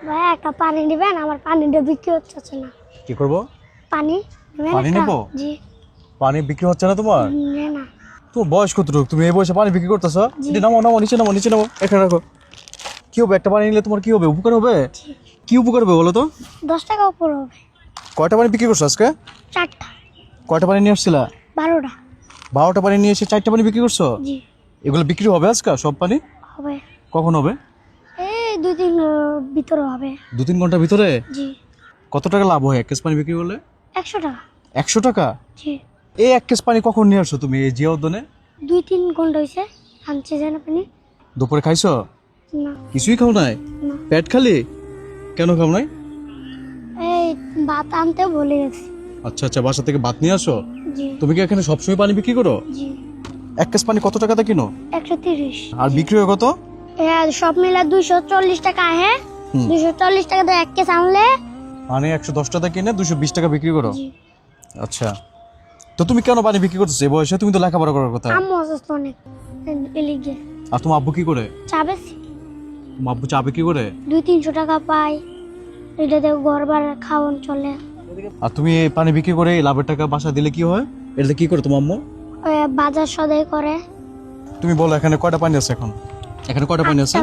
ভাই একটা পানি দিবেন, আমার পানিটা বিক্রি হচ্ছে না। কি করব? পানি পানি নেব? জি। পানি বিক্রি হচ্ছে না তোমার? না। তোমার বয়স কতটুকু? তুমি এই বয়সে পানি বিক্রি করতেছো? জি। নামো নামো, নিচে নামো, নিচে নামো, এখানে রাখো। কি হবে একটা পানি নিলে তোমার? কি হবে? উপকার হবে? কি উপকার হবে বলো তো? 10 টাকা উপর হবে। কয়টা পানি বিক্রি করছো আজকে? 4টা। কয়টা পানি নিয়ে আসছিলা? 12টা। 12টা পানি নিয়ে এসে 4টা পানি বিক্রি করছো? জি। এগুলো বিক্রি হবে আজকে সব পানি? হবে। কখন হবে? এই 2-3 ভিতরে হবে। 2-3 ঘন্টার ভিতরে? জি। কত টাকা লাভ হয় এক কেস পানি বিক্রি করলে? 100 টাকা। 100 টাকা? জি। এই এক কেস পানি কখন নিয়ে আসছো তুমি এই জিয়া উদ্যানে? 2-3 ঘন্টা হয়েছে আনছে যেন পানি। দুপুরে খাইছো? না। কিছুই খাও নাই? না। পেট খালি? কেন খাও নাই? এই ভাত আনতে ভুলে গেছি। আচ্ছা আচ্ছা, বাসা থেকে ভাত নিয়ে আসো? জি। তুমি কি এখানে সবসময় পানি বিক্রি করো? জি। এক কেস পানি কত টাকাতে কিনো? 130। আর বিক্রি হয় কত? সব মিলে 240 টাকা। হ্যাঁ, 240 টাকা দিয়ে 1 কেস আনলে মানে 110 টাকা কিনে 220 টাকা বিক্রি করো? জি। আচ্ছা, তো তুমি কেন পানি বিক্রি করতেছো এই বয়সে? তুমি তো লেখাপড়া করার কথা। আম্মু অসুস্থ অনেক, এলিগে আর তোমার আব্বু কি করে? চা বেশি। তোমার আব্বু চা বিক্রি করে? 200-300 টাকা পাই, এটাতে ঘর বাড়ি খাওয়ান চলে। আর তুমি এই পানি বিক্রি করে এই লাভের টাকা বাসা দিলে কি হয়? এটাতে কি করে তোমার আম্মু? ওই বাজার সদাই করে। তুমি বলো এখানে কয়টা পানি আছে এখন? এখানে কয়টা পানি আছে?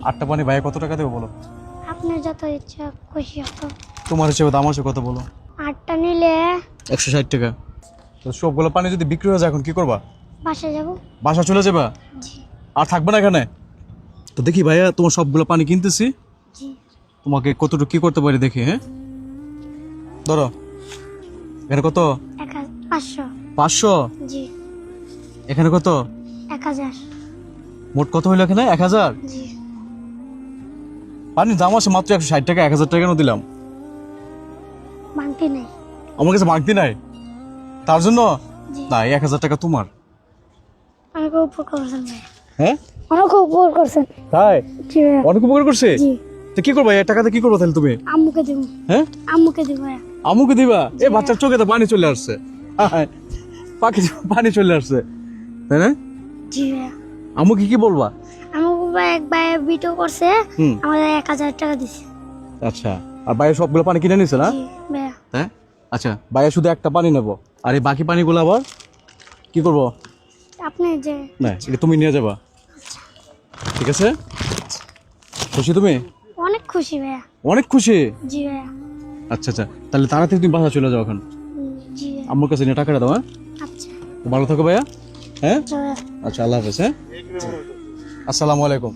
8টা পানি। ভাই কত টাকা দেবো বলো? আপনার যত ইচ্ছা খুশি হতো। তোমার হিসেবে দাম আছে কত বলো? 8টা নিলে 160 টাকা। তো সবগুলো পানি যদি বিক্রি হয়ে যায় এখন কি করবা? বাসায় যাব। বাসা চলে যাবা? জি। আর থাকবে না এখানে? তো দেখি ভাইয়া, তোমার সবগুলো পানি কিনতেছি, জি। তোমাকে কতটুকু কি করতে পারি দেখি। হ্যাঁ ধরো, এখানে কত? 500। 500? জি। এখানে কত? 1000। মোট কত হইলো এখানে? 1000? জি। পানির দাম আছে মাত্র 160 টাকা, 1000 টাকা কেন দিলাম? মানতি নাই। আমার কাছে মাগতি নাই তার জন্য? জি। না, এই 1000 টাকা তোমার। অনেক উপকার করছেন ভাই। হ্যাঁ অনেক উপকার করছেন। তাই? জি ভাইয়া। অনেক উপকার করছে? জি। তো কি করবা এই টাকাতে? কি করবা তাহলে তুমি? আম্মুকে দিব। হ্যাঁ, আম্মুকে দিব ভাইয়া। আমুকে দিবা? এই বাচ্চার চোখে তো পানি চলে আসছে। পাখি পানি চলে আসছে, তাই না? জি ভাইয়া। আমুকে কি বলবা? আমাকে ভাই এক ভাই ভিডিও করছে, আমাদের 1000 টাকা দিছে। আচ্ছা, আর বাইরে সবগুলো পানি কিনে নিছে না? জি ভাইয়া। হ্যাঁ, আচ্ছা, বাইরে শুধু একটা পানি নেবো, আর এই বাকি পানিগুলো আবার কি করবো? আপনি যে না, এটা তুমি নিয়ে যাবা, ঠিক আছে? খুশি তুমি? অনেক খুশি ভাইয়া। অনেক খুশি? জি ভাইয়া। আচ্ছা আচ্ছা, তাহলে তাড়াতাড়ি তুমি বাসা চলে যাও এখন। জি ভাইয়া। আম্মুর কাছে নিয়ে টাকাটা দাও। হ্যাঁ, আচ্ছা। ভালো থাকো ভাইয়া। হ্যাঁ, আচ্ছা ভাইয়া। আচ্ছা, আল্লাহ হাফেজ। হ্যাঁ, আসসালামু আলাইকুম।